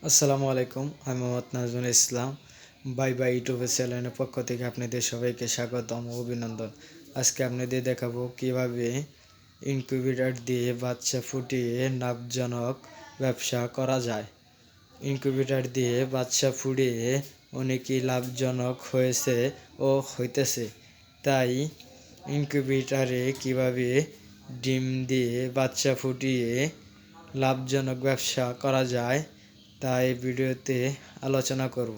আসসালামু আলাইকুম, আমি মোহাম্মদ নাজমুল ইসলাম। বাই বাই ইউটিউবের চ্যানেলের পক্ষ থেকে আপনাদের সবাইকে স্বাগতম ও অভিনন্দন। আজকে আপনাদের দেখাবো কিভাবে ইনকিউবেটর দিয়ে বাচ্চা ফুটিয়ে লাভজনক ব্যবসা করা যায়। ইনকিউবেটর দিয়ে বাচ্চা ফুটিয়ে অনেকই লাভজনক হয়েছে ও হইতেছে। তাই ইনকিউবেটরে কিভাবে ডিম দিয়ে বাচ্চা ফুটিয়ে লাভজনক ব্যবসা করা যায় তাই ভিডিওতে আলোচনা করব।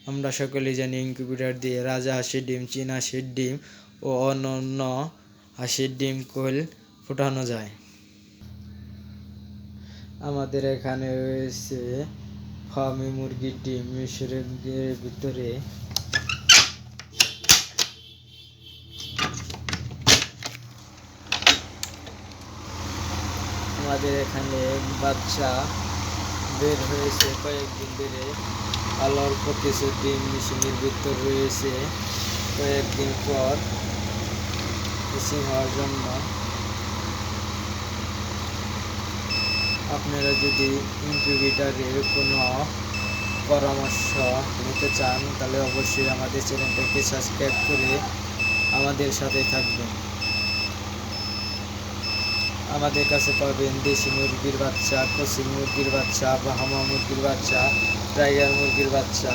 আমরা সকলেই জানি ইনকিউবেটর দিয়ে রাজহাঁসের ডিম, চীনা হাঁসের ডিম ও অন্যান্য হাঁসের ডিম কোল ফোটানো যায়। আমাদের এখানে রয়েছে ফার্মি মুরগির ডিম মিশরের ভিতরে। আমাদের এখানে বাচ্চা বের হয়েছে কয়েকদিন ধরে। অল্প কিছু ডিম মেশিনের ভিতর রয়েছে, কয়েকদিন পর মেশিন হওয়ার জন্য। আপনারা যদি ইনকিউবেটরের কোনো পরামর্শ নিতে চান তাহলে অবশ্যই আমাদের চ্যানেলটাকে সাবস্ক্রাইব করে আমাদের সাথে থাকবেন। আমাদের কাছে পাবেন দেশি মুরগির বাচ্চা, কোচিং মুরগির বাচ্চা, ব্রাহ্মা মুরগির বাচ্চা, টাইগার মুরগির বাচ্চা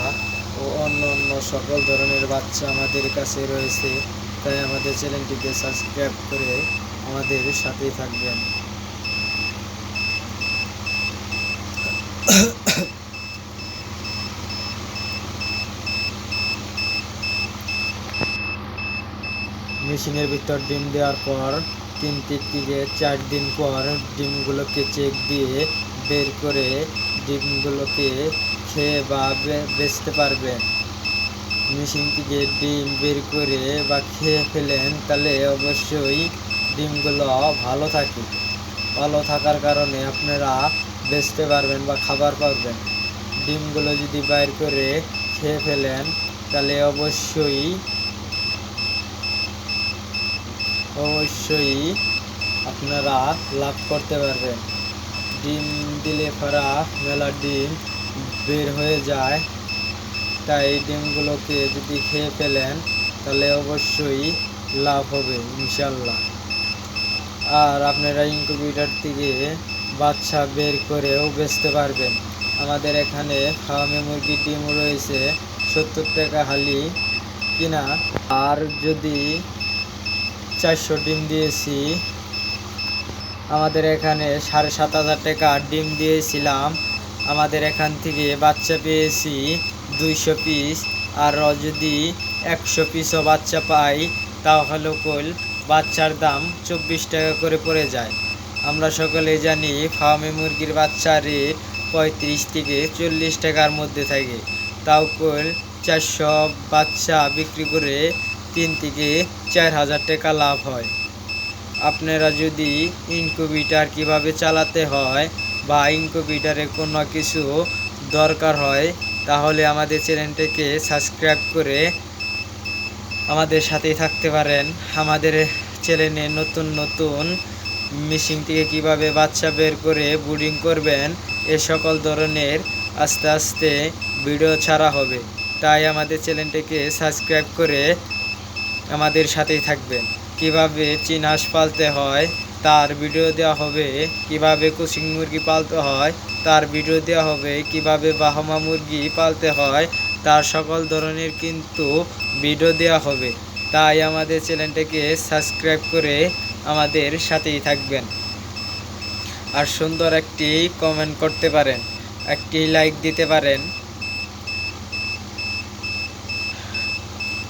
ও অন্য অন্য সকল ধরনের বাচ্চা আমাদের কাছে রয়েছে। তাই আমাদের চ্যানেলটিকে সাবস্ক্রাইব করে আমাদের সাথেই থাকবেন। মেশিনের ভিতর ডিম দেওয়ার পর 3 থেকে 4 দিন পর ডিমগুলোকে চেক দিয়ে বের করে ডিমগুলোকে খেয়ে বা বেচতে পারবেন। মেশিন থেকে ডিম বের করে বা খেয়ে ফেলেন তাহলে অবশ্যই ডিমগুলো ভালো থাকে। ভালো থাকার কারণে আপনারা বেচতে পারবেন বা খাবার পাবেন। ডিমগুলো যদি বাইর করে খেয়ে ফেলেন তাহলে অবশ্যই আপনারা লাভ করতে পারবেন। ডিম দিলে ফারা মেলা ডিম বের হয়ে যায়, তাই ডিমগুলোকে যদি খেয়ে ফেলেন তাহলে অবশ্যই লাভ হবে ইনশাল্লাহ। আর আপনারা ইনকিউবেটর থেকে বাচ্চা বের করেও বেচতে পারবেন। আমাদের এখানে ফার্মে মুরগির ডিম রয়েছে 70 টাকা হালি কিনা। আর যদি 400 ডিম দিয়েছি, আমাদের এখানে 7,500 টাকা ডিম দিয়েছিলাম। আমাদের এখান থেকে বাচ্চা পেয়েছি 200 পিস। আর যদি 100 পিসও বাচ্চা পাই তাহলে বাচ্চার দাম 24 টাকা করে পড়ে যায়। আমরা সকলে জানি ফার্মে মুরগির বাচ্চার রেট 35 থেকে 40 টাকার মধ্যে থাকে। তাও 400 বাচ্চা বিক্রি করে 3 থেকে 4,000 টাকা লাভ হয়। আপনারা যদি ইনকিউবেটর কিভাবে চালাতে হয় বা ইনকিউবেটরে কোনো কিছু দরকার হয় তাহলে আমাদের চ্যানেলটাকে সাবস্ক্রাইব করে আমাদের সাথেই থাকতে পারেন। আমাদের চ্যানেলে নতুন নতুন মেশিন থেকে কিভাবে বাচ্চা বের করে ব্রিডিং করবেন এ সকল ধরনের আস্তে আস্তে ভিডিও ছাড়া হবে। তাই আমাদের চ্যানেলটাকে সাবস্ক্রাইব করে আমাদের সাথেই থাকবেন। কিভাবে চীনা হাঁস পালতে হয় তার ভিডিও দেওয়া হবে, কিভাবে কোচিং মুরগি পালতে হয় তার ভিডিও দেওয়া হবে, কিভাবে ব্রাহ্মা মুরগি পালতে হয় তার সকল ধরনের কিন্তু ভিডিও দেওয়া হবে। তাই আমাদের চ্যানেলটাকে সাবস্ক্রাইব করে আমাদের সাথেই থাকবেন। আর সুন্দর একটি কমেন্ট করতে পারেন, একটি লাইক দিতে পারেন।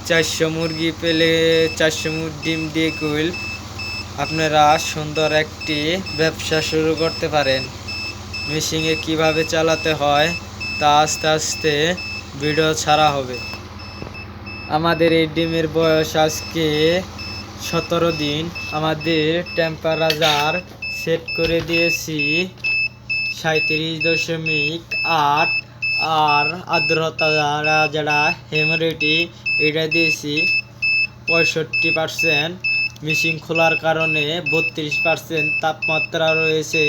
400 মুরগি পেলে 400 ডিম দিয়ে আপনারা সুন্দর একটি ব্যবসা শুরু করতে পারেন। মেশিনে কিভাবে চালাতে হয় তা আস্তে আস্তে ভিডিও ছাড়া হবে। আমাদের এই ডিমের বয়স আজকে 17 দিন। আমাদের টেম্পারেচার সেট করে দিয়েছি 37.8। আর আর্দ্রতা যারা হিউমিডিটি এটা দিয়েছি 65%। মেশিন খোলার কারণে 32% তাপমাত্রা রয়েছে।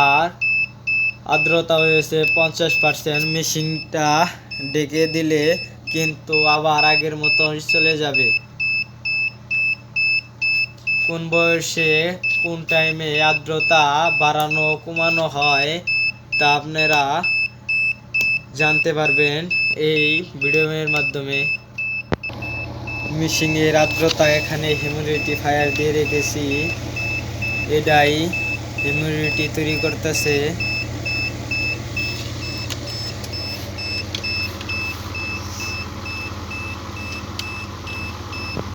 আর আর্দ্রতা হয়েছে 50%। মেশিনটা ডেকে দিলে কিন্তু আবার আগের মতো চলে যাবে। কোন বয়সে কোন টাইমে আর্দ্রতা বাড়ানো কমানো হয় তা আপনারা জানতে পারবেন এই ভিডিওর মাধ্যমে। মেশিনের আর্দ্রতা এখানে হিউমিডিফায়ার দিয়ে রেখেছি, এটাই হিউমিডিটি তৈরি করতেছে।